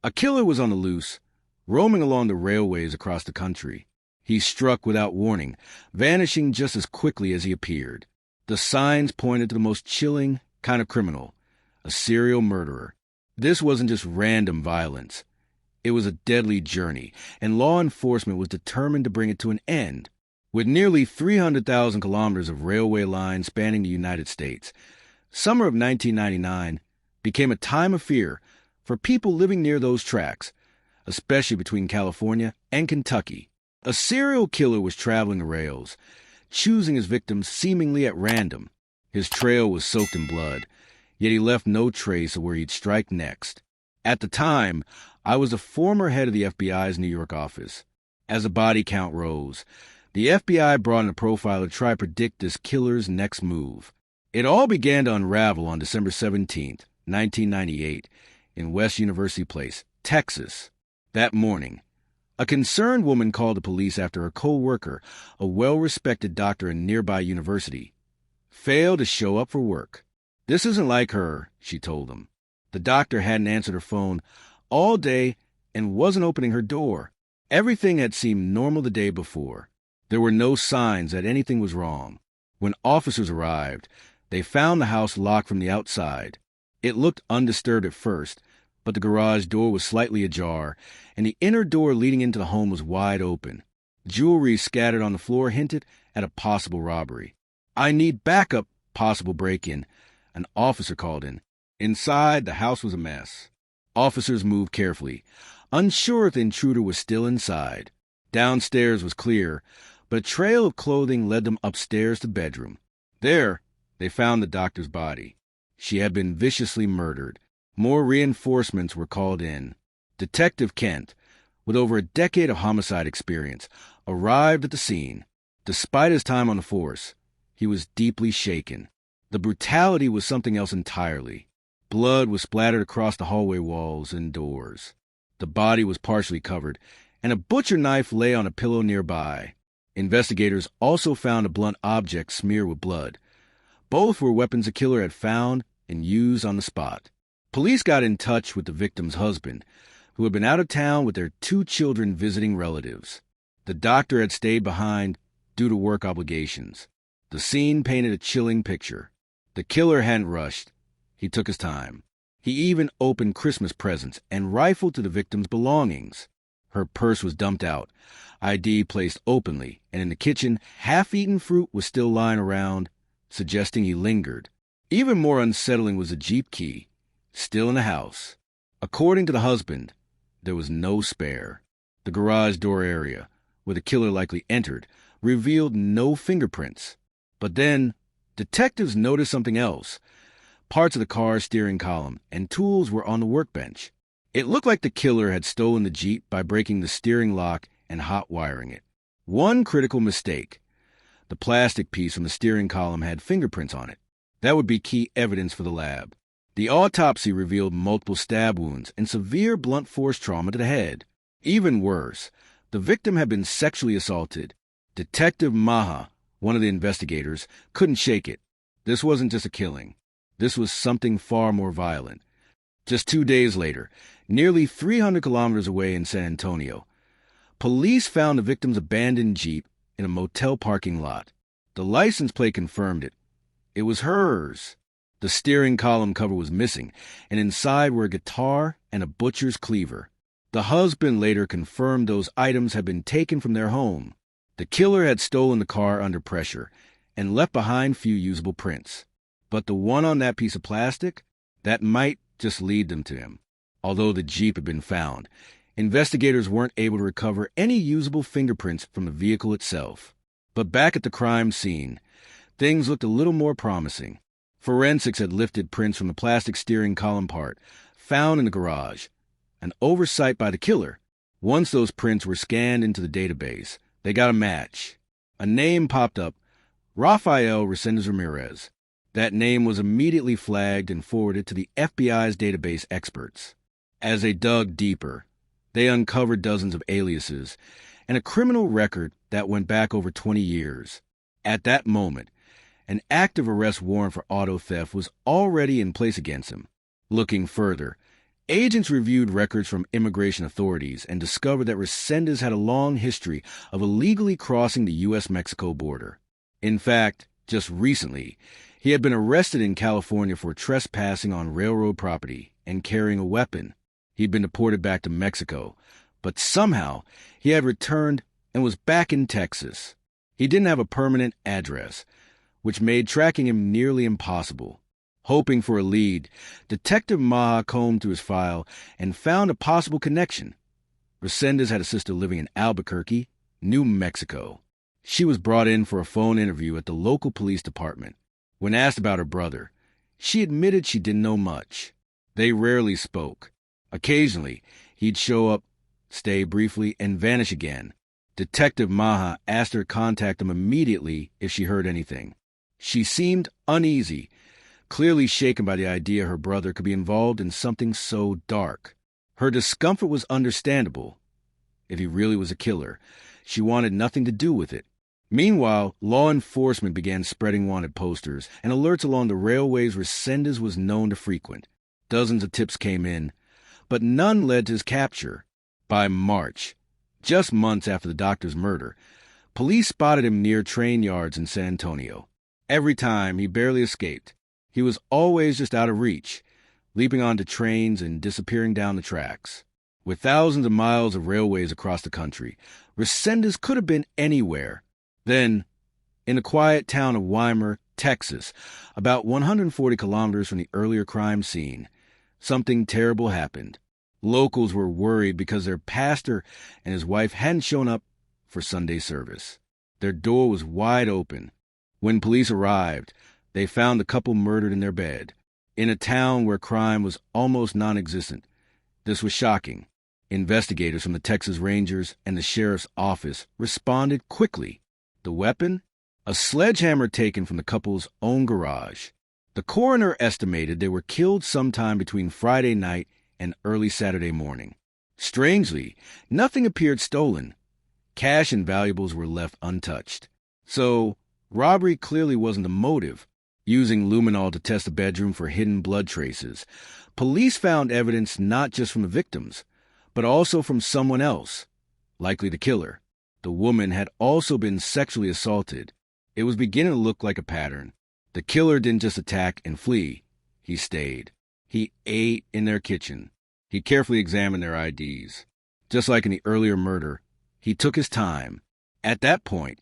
A killer was on the loose, roaming along the railways across the country. He struck without warning, vanishing just as quickly as he appeared. The signs pointed to the most chilling kind of criminal, a serial murderer. This wasn't just random violence. It was a deadly journey, and law enforcement was determined to bring it to an end. With nearly 300,000 kilometers of railway lines spanning the United States, summer of 1999 became a time of fear for people living near those tracks, especially between California and Kentucky. A serial killer was traveling the rails, choosing his victims seemingly at random. His trail was soaked in blood, yet he left no trace of where he'd strike next. At the time, I was the former head of the FBI's New York office. As the body count rose, the FBI brought in a profiler to try to predict this killer's next move. It all began to unravel on December 17, 1998, in West University Place, Texas. That morning, a concerned woman called the police after her co-worker, a well-respected doctor in a nearby university, failed to show up for work. "This isn't like her," she told them. The doctor hadn't answered her phone all day and wasn't opening her door. Everything had seemed normal the day before. There were no signs that anything was wrong. When officers arrived, they found the house locked from the outside. It looked undisturbed at first, but the garage door was slightly ajar, and the inner door leading into the home was wide open. Jewelry scattered on the floor hinted at a possible robbery. "I need backup," possible break-in, an officer called in. Inside, the house was a mess. Officers moved carefully, unsure if the intruder was still inside. Downstairs was clear, but a trail of clothing led them upstairs to the bedroom. There, they found the doctor's body. She had been viciously murdered. More reinforcements were called in. Detective Kent, with over a decade of homicide experience, arrived at the scene. Despite his time on the force, he was deeply shaken. The brutality was something else entirely. Blood was splattered across the hallway walls and doors. The body was partially covered, and a butcher knife lay on a pillow nearby. Investigators also found a blunt object smeared with blood. Both were weapons the killer had found and used on the spot. Police got in touch with the victim's husband, who had been out of town with their 2 children visiting relatives. The doctor had stayed behind due to work obligations. The scene painted a chilling picture. The killer hadn't rushed. He took his time. He even opened Christmas presents and rifled through the victim's belongings. Her purse was dumped out, ID placed openly, and in the kitchen, half-eaten fruit was still lying around, suggesting he lingered. Even more unsettling was the Jeep key, still in the house. According to the husband, there was no spare. The garage door area, where the killer likely entered, revealed no fingerprints. But then, detectives noticed something else. Parts of the car's steering column and tools were on the workbench. It looked like the killer had stolen the Jeep by breaking the steering lock and hot wiring it. One critical mistake. The plastic piece from the steering column had fingerprints on it. That would be key evidence for the lab. The autopsy revealed multiple stab wounds and severe blunt force trauma to the head. Even worse, the victim had been sexually assaulted. Detective Maha, one of the investigators, couldn't shake it. This wasn't just a killing. This was something far more violent. Just 2 days later, nearly 300 kilometers away in San Antonio, police found the victim's abandoned Jeep in a motel parking lot. The license plate confirmed it. It was hers. The steering column cover was missing, and inside were a guitar and a butcher's cleaver. The husband later confirmed those items had been taken from their home. The killer had stolen the car under pressure and left behind few usable prints. But the one on that piece of plastic, that might just lead them to him. Although the Jeep had been found, investigators weren't able to recover any usable fingerprints from the vehicle itself. But back at the crime scene, things looked a little more promising. Forensics had lifted prints from the plastic steering column part found in the garage, an oversight by the killer. Once those prints were scanned into the database, they got a match. A name popped up, Rafael Reséndiz. That name was immediately flagged and forwarded to the FBI's database experts. As they dug deeper, they uncovered dozens of aliases and a criminal record that went back over 20 years. At that moment, an active arrest warrant for auto theft was already in place against him. Looking further, Agents reviewed records from immigration authorities and discovered that Reséndiz had a long history of illegally crossing the U.S.-Mexico border. In fact, just recently, he had been arrested in California for trespassing on railroad property and carrying a weapon. He'd been deported back to Mexico, but somehow he had returned and was back in Texas. He didn't have a permanent address, which made tracking him nearly impossible. Hoping for a lead, Detective Maha combed through his file and found a possible connection. Reséndiz had a sister living in Albuquerque, New Mexico. She was brought in for a phone interview at the local police department. When asked about her brother, she admitted she didn't know much. They rarely spoke. Occasionally, he'd show up, stay briefly, and vanish again. Detective Maha asked her to contact him immediately if she heard anything. She seemed uneasy, clearly shaken by the idea her brother could be involved in something so dark. Her discomfort was understandable. If he really was a killer, she wanted nothing to do with it. Meanwhile, law enforcement began spreading wanted posters and alerts along the railways Reséndiz was known to frequent. Dozens of tips came in, but none led to his capture. By March, just months after the doctor's murder, police spotted him near train yards in San Antonio. Every time, he barely escaped. He was always just out of reach, leaping onto trains and disappearing down the tracks. With thousands of miles of railways across the country, Reséndiz could have been anywhere. Then, in the quiet town of Weimar, Texas, about 140 kilometers from the earlier crime scene, something terrible happened. Locals were worried because their pastor and his wife hadn't shown up for Sunday service. Their door was wide open. When police arrived, they found the couple murdered in their bed, in a town where crime was almost non-existent. This was shocking. Investigators from the Texas Rangers and the sheriff's office responded quickly. The weapon? A sledgehammer taken from the couple's own garage. The coroner estimated they were killed sometime between Friday night and early Saturday morning. Strangely, nothing appeared stolen. Cash and valuables were left untouched. So, robbery clearly wasn't the motive. Using luminol to test the bedroom for hidden blood traces, police found evidence not just from the victims, but also from someone else, likely the killer. The woman had also been sexually assaulted. It was beginning to look like a pattern. The killer didn't just attack and flee. He stayed. He ate in their kitchen. He carefully examined their IDs. Just like in the earlier murder, he took his time. At that point,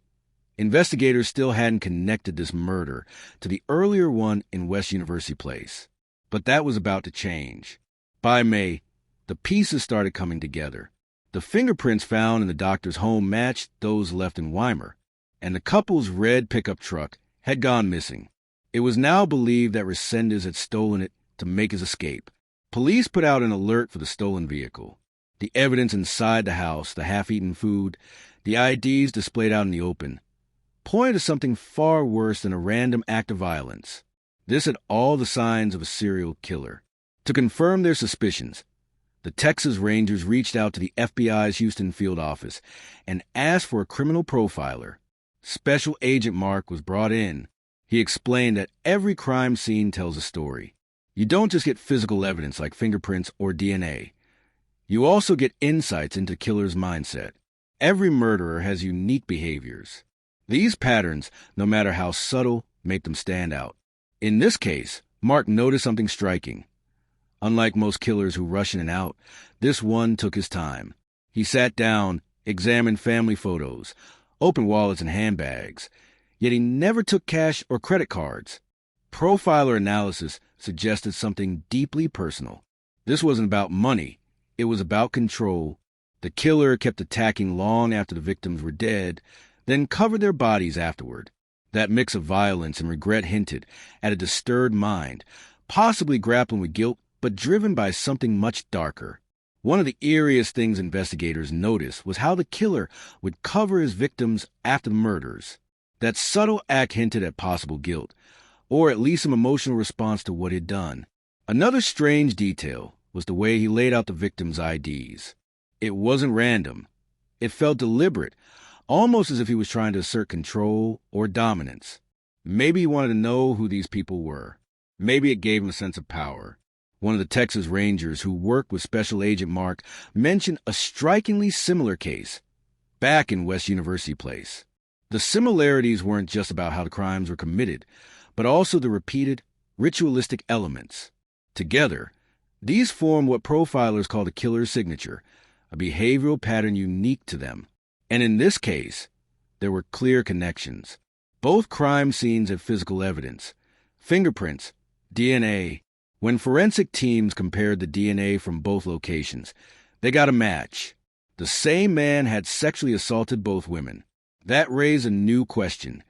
investigators still hadn't connected this murder to the earlier one in West University Place. But that was about to change. By May, the pieces started coming together. The fingerprints found in the doctor's home matched those left in Weimar, and the couple's red pickup truck had gone missing. It was now believed that Reséndiz had stolen it to make his escape. Police put out an alert for the stolen vehicle. The evidence inside the house, the half-eaten food, the IDs displayed out in the open, pointed to something far worse than a random act of violence. This had all the signs of a serial killer. To confirm their suspicions, the Texas Rangers reached out to the FBI's Houston field office and asked for a criminal profiler. Special Agent Mark was brought in. He explained that every crime scene tells a story. You don't just get physical evidence like fingerprints or DNA. You also get insights into the killer's mindset. Every murderer has unique behaviors. These patterns, no matter how subtle, make them stand out. In this case, Mark noticed something striking. Unlike most killers who rush in and out, this one took his time. He sat down, examined family photos, opened wallets and handbags, yet he never took cash or credit cards. Profiler analysis suggested something deeply personal. This wasn't about money. It was about control. The killer kept attacking long after the victims were dead, then covered their bodies afterward. That mix of violence and regret hinted at a disturbed mind, possibly grappling with guilt, but driven by something much darker. One of the eeriest things investigators noticed was how the killer would cover his victims after the murders. That subtle act hinted at possible guilt, or at least some emotional response to what he'd done. Another strange detail was the way he laid out the victims' IDs. It wasn't random. It felt deliberate, almost as if he was trying to assert control or dominance. Maybe he wanted to know who these people were. Maybe it gave him a sense of power. One of the Texas Rangers who worked with Special Agent Mark mentioned a strikingly similar case back in West University Place. The similarities weren't just about how the crimes were committed, but also the repeated, ritualistic elements. Together, these form what profilers call the killer's signature, a behavioral pattern unique to them. And in this case, there were clear connections. Both crime scenes had physical evidence, fingerprints, DNA. When forensic teams compared the DNA from both locations, they got a match. The same man had sexually assaulted both women. That raised a new question.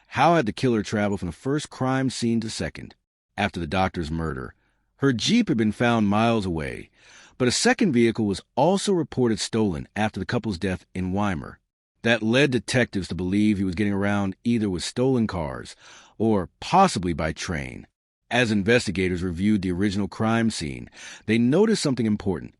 How had the killer traveled from the first crime scene to second? After the doctor's murder, her Jeep had been found miles away, but a second vehicle was also reported stolen after the couple's death in Weimar. That led detectives to believe he was getting around either with stolen cars or possibly by train. As investigators reviewed the original crime scene, they noticed something important.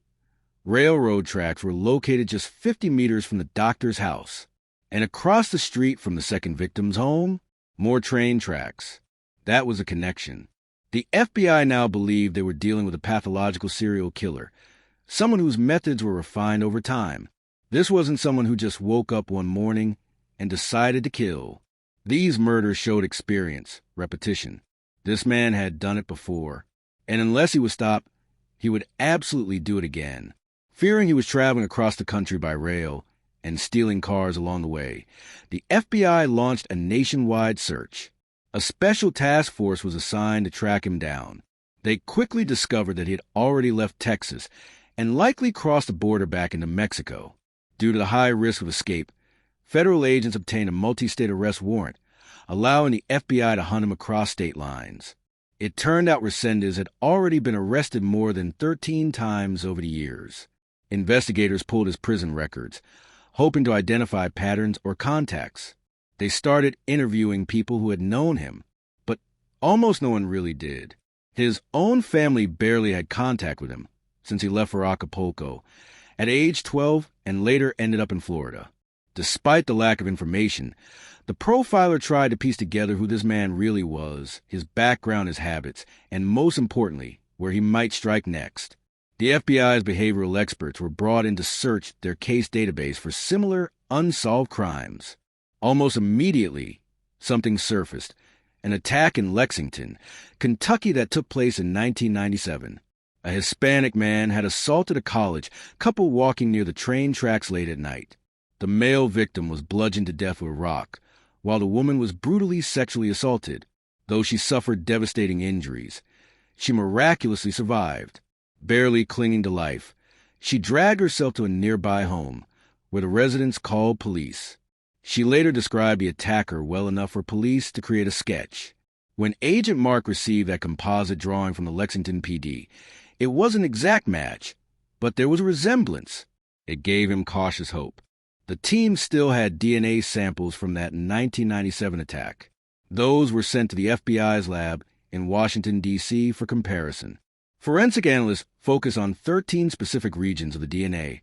Railroad tracks were located just 50 meters from the doctor's house. And across the street from the second victim's home, more train tracks. That was a connection. The FBI now believed they were dealing with a pathological serial killer, someone whose methods were refined over time. This wasn't someone who just woke up one morning and decided to kill. These murders showed experience, repetition. This man had done it before, and unless he was stopped, he would absolutely do it again. Fearing he was traveling across the country by rail and stealing cars along the way, the FBI launched a nationwide search. A special task force was assigned to track him down. They quickly discovered that he had already left Texas and likely crossed the border back into Mexico. Due to the high risk of escape, federal agents obtained a multi-state arrest warrant, allowing the FBI to hunt him across state lines. It turned out Reséndiz had already been arrested more than 13 times over the years. Investigators pulled his prison records, hoping to identify patterns or contacts. They started interviewing people who had known him, but almost no one really did. His own family barely had contact with him since he left for Acapulco at age 12 and later ended up in Florida. Despite the lack of information, the profiler tried to piece together who this man really was, his background, his habits, and most importantly, where he might strike next. The FBI's behavioral experts were brought in to search their case database for similar unsolved crimes. Almost immediately, something surfaced, an attack in Lexington, Kentucky that took place in 1997. A Hispanic man had assaulted a college couple walking near the train tracks late at night. The male victim was bludgeoned to death with a rock, while the woman was brutally sexually assaulted. Though she suffered devastating injuries, she miraculously survived. Barely clinging to life, she dragged herself to a nearby home, where the residents called police. She later described the attacker well enough for police to create a sketch. When Agent Mark received that composite drawing from the Lexington PD, it was an exact match, but there was a resemblance. It gave him cautious hope. The team still had DNA samples from that 1997 attack. Those were sent to the FBI's lab in Washington, D.C. for comparison. Forensic analysts focus on 13 specific regions of the DNA,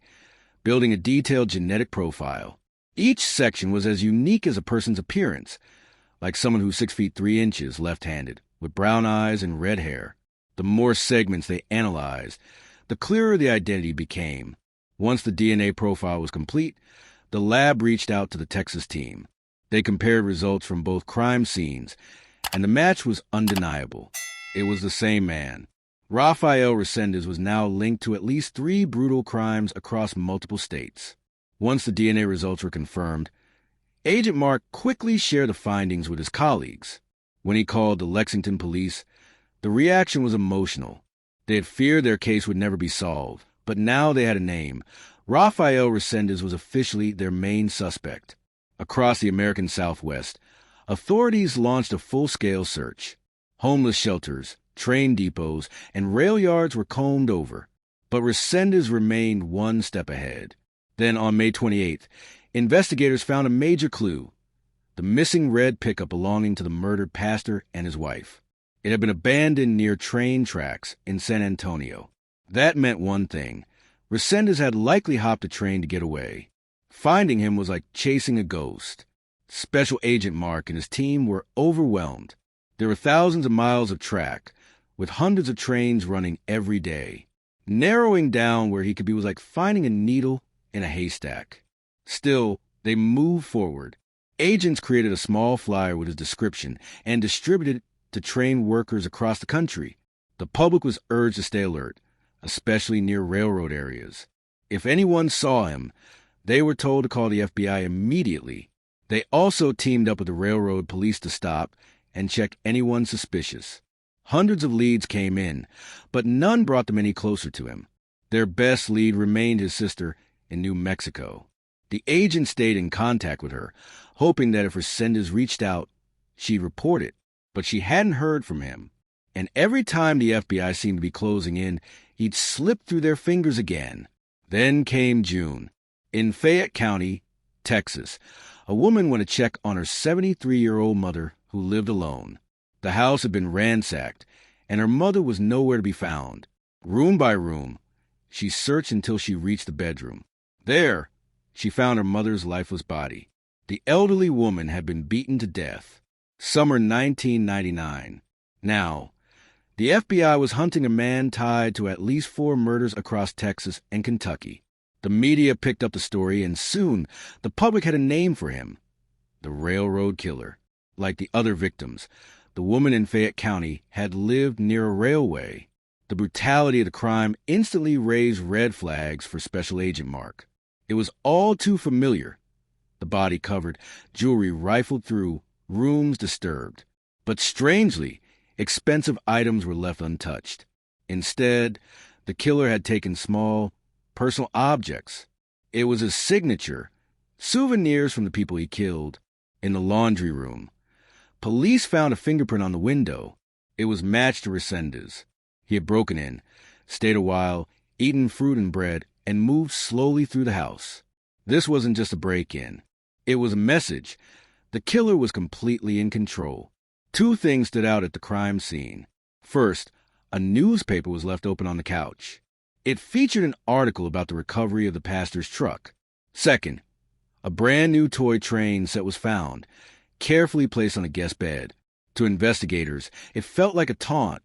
building a detailed genetic profile. Each section was as unique as a person's appearance, like someone who's 6 feet 3 inches left-handed, with brown eyes and red hair. The more segments they analyzed, the clearer the identity became. Once the DNA profile was complete, the lab reached out to the Texas team. They compared results from both crime scenes, and the match was undeniable. It was the same man. Rafael Reséndiz was now linked to at least 3 brutal crimes across multiple states. Once the DNA results were confirmed, Agent Mark quickly shared the findings with his colleagues. When he called the Lexington police, the reaction was emotional. They had feared their case would never be solved, but now they had a name. Rafael Reséndiz was officially their main suspect. Across the American Southwest, authorities launched a full-scale search. Homeless shelters, train depots, and rail yards were combed over, but Reséndiz remained one step ahead. Then, on May 28th, investigators found a major clue: the missing red pickup belonging to the murdered pastor and his wife. It had been abandoned near train tracks in San Antonio. That meant one thing: Reséndiz had likely hopped a train to get away. Finding him was like chasing a ghost. Special Agent Mark and his team were overwhelmed. There were thousands of miles of track, with hundreds of trains running every day. Narrowing down where he could be was like finding a needle in a haystack. Still, they moved forward. Agents created a small flyer with his description and distributed it to train workers across the country. The public was urged to stay alert, especially near railroad areas. If anyone saw him, they were told to call the FBI immediately. They also teamed up with the railroad police to stop and check anyone suspicious. Hundreds of leads came in, but none brought them any closer to him. Their best lead remained his sister in New Mexico. The agent stayed in contact with her, hoping that if Reséndiz reached out, she'd report it, but she hadn't heard from him. And every time the FBI seemed to be closing in, he'd slip through their fingers again. Then came June. In Fayette County, Texas, a woman went to check on her 73-year-old mother who lived alone. The house had been ransacked, and her mother was nowhere to be found. Room by room, she searched until she reached the bedroom. There, she found her mother's lifeless body. The elderly woman had been beaten to death. Summer 1999. Now, the FBI was hunting a man tied to at least 4 murders across Texas and Kentucky. The media picked up the story, and soon the public had a name for him: the Railroad Killer. Like the other victims, the woman in Fayette County had lived near a railway. The brutality of the crime instantly raised red flags for Special Agent Mark. It was all too familiar. The body covered, jewelry rifled through, rooms disturbed. But strangely, expensive items were left untouched. Instead, the killer had taken small, personal objects. It was his signature, souvenirs from the people he killed, in the laundry room. Police found a fingerprint on the window. It was matched to Reséndiz. He had broken in, stayed a while, eaten fruit and bread, and moved slowly through the house. This wasn't just a break-in. It was a message. The killer was completely in control. 2 things stood out at the crime scene. First, a newspaper was left open on the couch. It featured an article about the recovery of the pastor's truck. Second, a brand-new toy train set was found, carefully placed on a guest bed. To investigators, it felt like a taunt,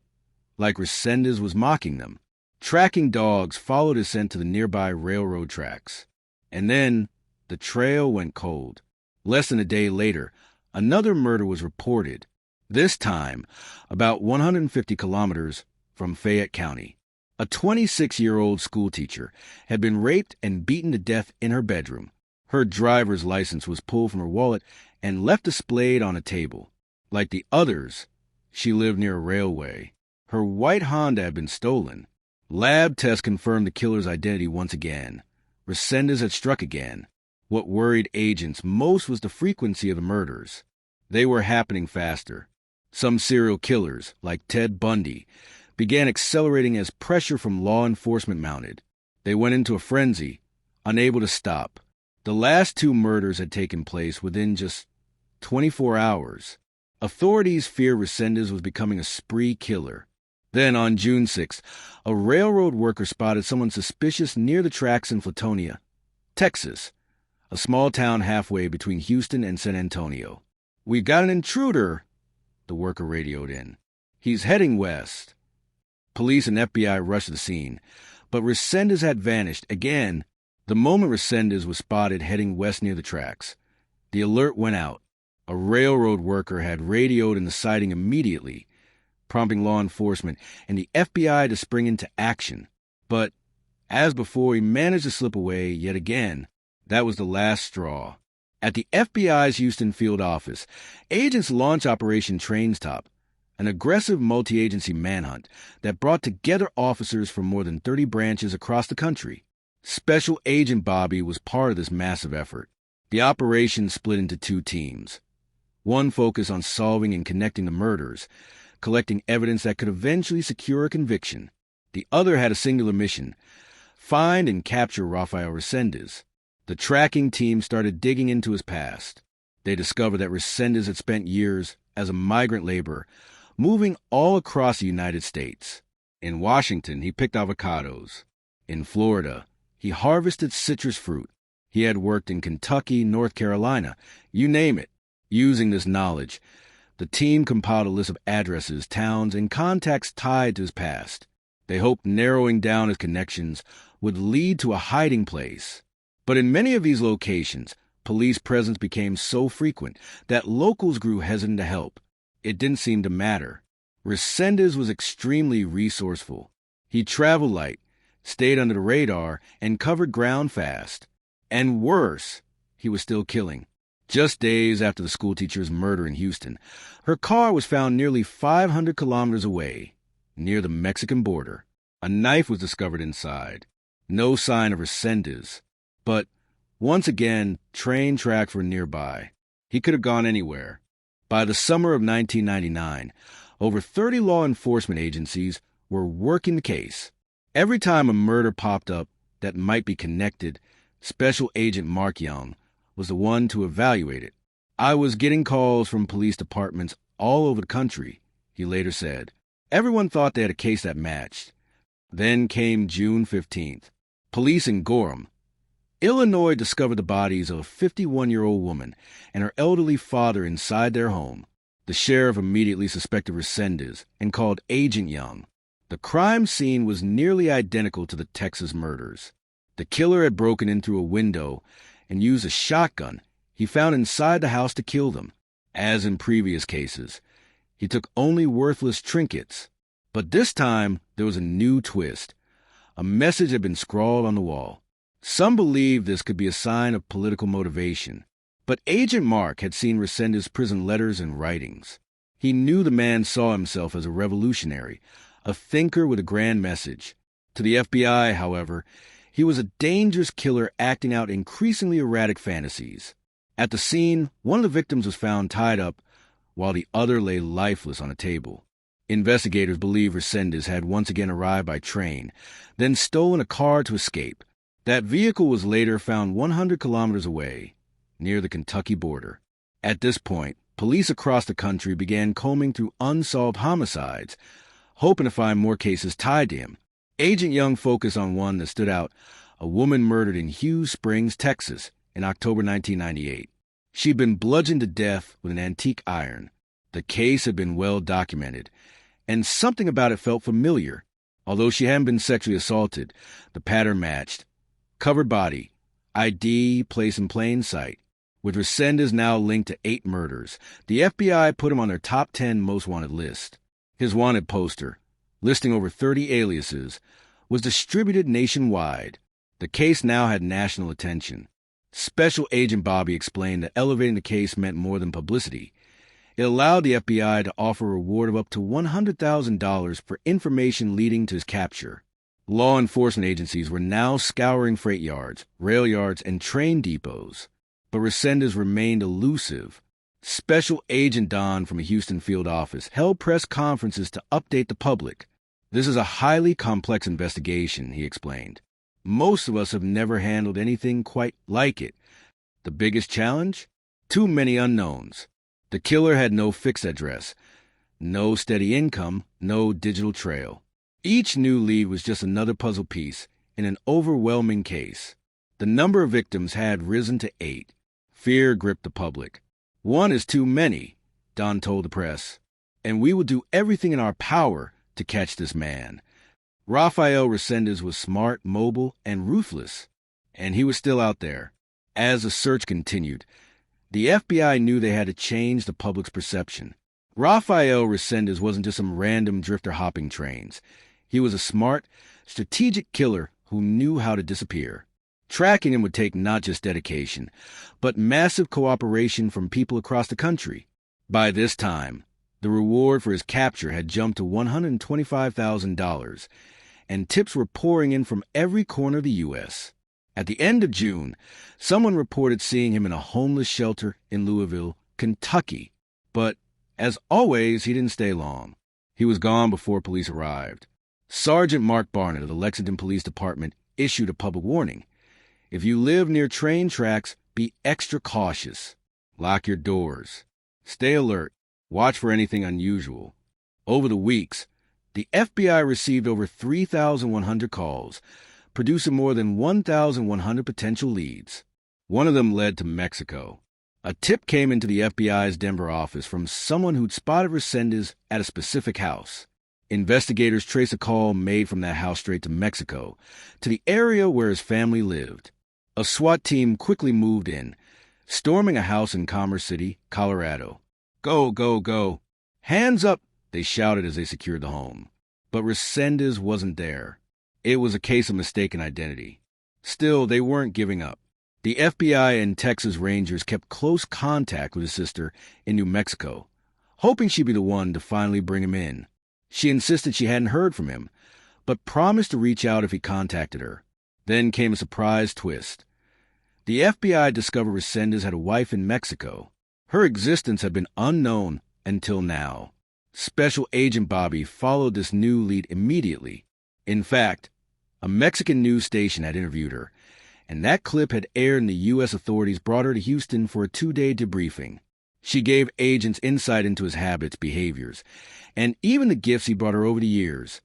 like Reséndiz was mocking them. Tracking dogs followed his scent to the nearby railroad tracks. And then, the trail went cold. Less than a day later, another murder was reported, this time about 150 kilometers from Fayette County. A 26-year-old schoolteacher had been raped and beaten to death in her bedroom. Her driver's license was pulled from her wallet and left displayed on a table. Like the others, she lived near a railway. Her white Honda had been stolen. Lab tests confirmed the killer's identity once again. Reséndiz had struck again. What worried agents most was the frequency of the murders. They were happening faster. Some serial killers, like Ted Bundy, began accelerating as pressure from law enforcement mounted. They went into a frenzy, unable to stop. The last 2 murders had taken place within just 24 hours. Authorities feared Reséndiz was becoming a spree killer. Then, on June 6th, a railroad worker spotted someone suspicious near the tracks in Flatonia, Texas, a small town halfway between Houston and San Antonio. "We've got an intruder," the worker radioed in. "He's heading west." Police and FBI rushed to the scene, but Reséndiz had vanished again. The moment Reséndiz was spotted heading west near the tracks, the alert went out. A railroad worker had radioed in the sighting immediately, prompting law enforcement and the FBI to spring into action. But, as before, he managed to slip away yet again. That was the last straw. At the FBI's Houston field office, agents launched Operation Trainstop, an aggressive multi-agency manhunt that brought together officers from more than 30 branches across the country. Special Agent Bobby was part of this massive effort. The operation split into 2 teams. One focused on solving and connecting the murders, collecting evidence that could eventually secure a conviction. The other had a singular mission: find and capture Rafael Reséndiz. The tracking team started digging into his past. They discovered that Reséndiz had spent years as a migrant laborer, moving all across the United States. In Washington, he picked avocados. In Florida, he harvested citrus fruit. He had worked in Kentucky, North Carolina, you name it. Using this knowledge, The team compiled a list of addresses, towns, and contacts tied to his past. They hoped narrowing down his connections would lead to a hiding place. But in many of these locations, police presence became so frequent that locals grew hesitant to help. It didn't seem to matter. Reséndiz was extremely resourceful. He traveled light, stayed under the radar, and covered ground fast. And worse, he was still killing. Just days after the schoolteacher's murder in Houston, her car was found nearly 500 kilometers away, near the Mexican border. A knife was discovered inside. No sign of Reséndiz. But once again, train tracks were nearby. He could have gone anywhere. By the summer of 1999, over 30 law enforcement agencies were working the case. Every time a murder popped up that might be connected, Special Agent Mark Young was the one to evaluate it. "I was getting calls from police departments all over the country," he later said. Everyone thought they had a case that matched. Then came June 15th. Police in Gorham, Illinois discovered the bodies of a 51-year-old woman and her elderly father inside their home. The sheriff immediately suspected Reséndiz and called Agent Young. The crime scene was nearly identical to the Texas murders. The killer had broken in through a window and used a shotgun he found inside the house to kill them. As in previous cases, he took only worthless trinkets. But this time, there was a new twist. A message had been scrawled on the wall. Some believed this could be a sign of political motivation. But Agent Mark had seen Resendiz's prison letters and writings. He knew the man saw himself as a revolutionary, a thinker with a grand message. To the FBI, however, he was a dangerous killer acting out increasingly erratic fantasies. At the scene, one of the victims was found tied up, while the other lay lifeless on a table. Investigators believe Reséndiz had once again arrived by train, then stolen a car to escape. That vehicle was later found 100 kilometers away, near the Kentucky border. At this point, police across the country began combing through unsolved homicides, hoping to find more cases tied to him. Agent Young focused on one that stood out, a woman murdered in Hughes Springs, Texas, in October 1998. She'd been bludgeoned to death with an antique iron. The case had been well documented, and something about it felt familiar. Although she hadn't been sexually assaulted, the pattern matched. Covered body, ID placed in plain sight. With Reséndiz now linked to 8 murders, the FBI put him on their top 10 most wanted list. His wanted poster, listing over 30 aliases, was distributed nationwide. The case now had national attention. Special Agent Bobby explained that elevating the case meant more than publicity. It allowed the FBI to offer a reward of up to $100,000 for information leading to his capture. Law enforcement agencies were now scouring freight yards, rail yards, and train depots. But Reséndiz remained elusive. Special Agent Don from a Houston field office held press conferences to update the public. "This is a highly complex investigation," he explained. "Most of us have never handled anything quite like it. The biggest challenge? Too many unknowns. The killer had no fixed address, no steady income, no digital trail. Each new lead was just another puzzle piece in an overwhelming case. The number of victims had risen to 8. Fear gripped the public. 1 is too many," Don told the press, "and we will do everything in our power to catch this man." Rafael Reséndiz was smart, mobile, and ruthless, and he was still out there. As the search continued, the FBI knew they had to change the public's perception. Rafael Reséndiz wasn't just some random drifter hopping trains. He was a smart, strategic killer who knew how to disappear. Tracking him would take not just dedication, but massive cooperation from people across the country. By this time, the reward for his capture had jumped to $125,000, and tips were pouring in from every corner of the U.S. At the end of June, someone reported seeing him in a homeless shelter in Louisville, Kentucky. But, as always, he didn't stay long. He was gone before police arrived. Sergeant Mark Barnett of the Lexington Police Department issued a public warning. "If you live near train tracks, be extra cautious. Lock your doors. Stay alert. Watch for anything unusual." Over the weeks, the FBI received over 3,100 calls, producing more than 1,100 potential leads. One of them led to Mexico. A tip came into the FBI's Denver office from someone who'd spotted Reséndiz at a specific house. Investigators traced a call made from that house straight to Mexico, to the area where his family lived. A SWAT team quickly moved in, storming a house in Commerce City, Colorado. "Go, go, go! Hands up!" they shouted as they secured the home. But Reséndiz wasn't there. It was a case of mistaken identity. Still, they weren't giving up. The FBI and Texas Rangers kept close contact with his sister in New Mexico, hoping she'd be the one to finally bring him in. She insisted she hadn't heard from him, but promised to reach out if he contacted her. Then came a surprise twist. The FBI discovered Reséndiz had a wife in Mexico. Her existence had been unknown until now. Special Agent Bobby followed this new lead immediately. In fact, a Mexican news station had interviewed her, and that clip had aired and the U.S. authorities brought her to Houston for a 2-day debriefing. She gave agents insight into his habits, behaviors, and even the gifts he brought her over the years.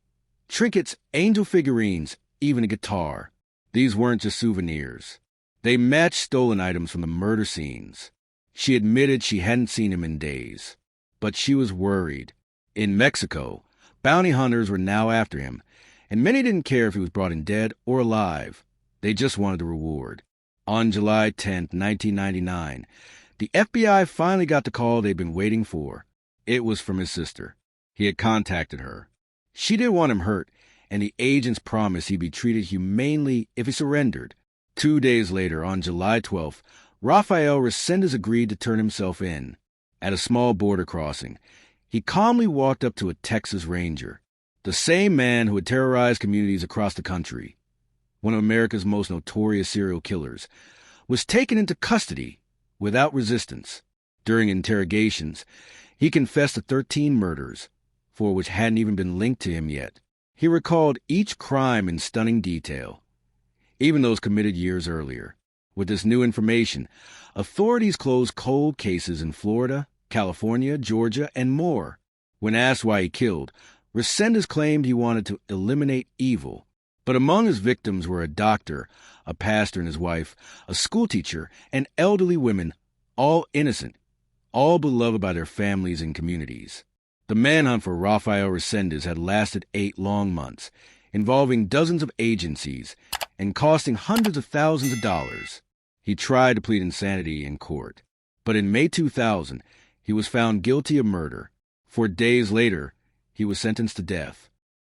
Trinkets, angel figurines, even a guitar. These weren't just souvenirs. They matched stolen items from the murder scenes. She admitted she hadn't seen him in days. But she was worried. In Mexico, bounty hunters were now after him, and many didn't care if he was brought in dead or alive. They just wanted the reward. On July 10, 1999, the FBI finally got the call they'd been waiting for. It was from his sister. He had contacted her. She didn't want him hurt, and the agents promised he'd be treated humanely if he surrendered. 2 days later, on July 12th, Rafael Reséndiz agreed to turn himself in. At a small border crossing, he calmly walked up to a Texas Ranger, the same man who had terrorized communities across the country. One of America's most notorious serial killers, was taken into custody without resistance. During interrogations, he confessed to 13 murders, 4 which hadn't even been linked to him yet. He recalled each crime in stunning detail, even those committed years earlier. With this new information, authorities closed cold cases in Florida, California, Georgia, and more. When asked why he killed, Reséndiz claimed he wanted to eliminate evil. But among his victims were a doctor, a pastor and his wife, a schoolteacher, and elderly women, all innocent, all beloved by their families and communities. The manhunt for Rafael Reséndiz had lasted 8 long months, involving dozens of agencies and costing hundreds of thousands of dollars. He tried to plead insanity in court, but in May 2000, he was found guilty of murder. 4 days later, he was sentenced to death.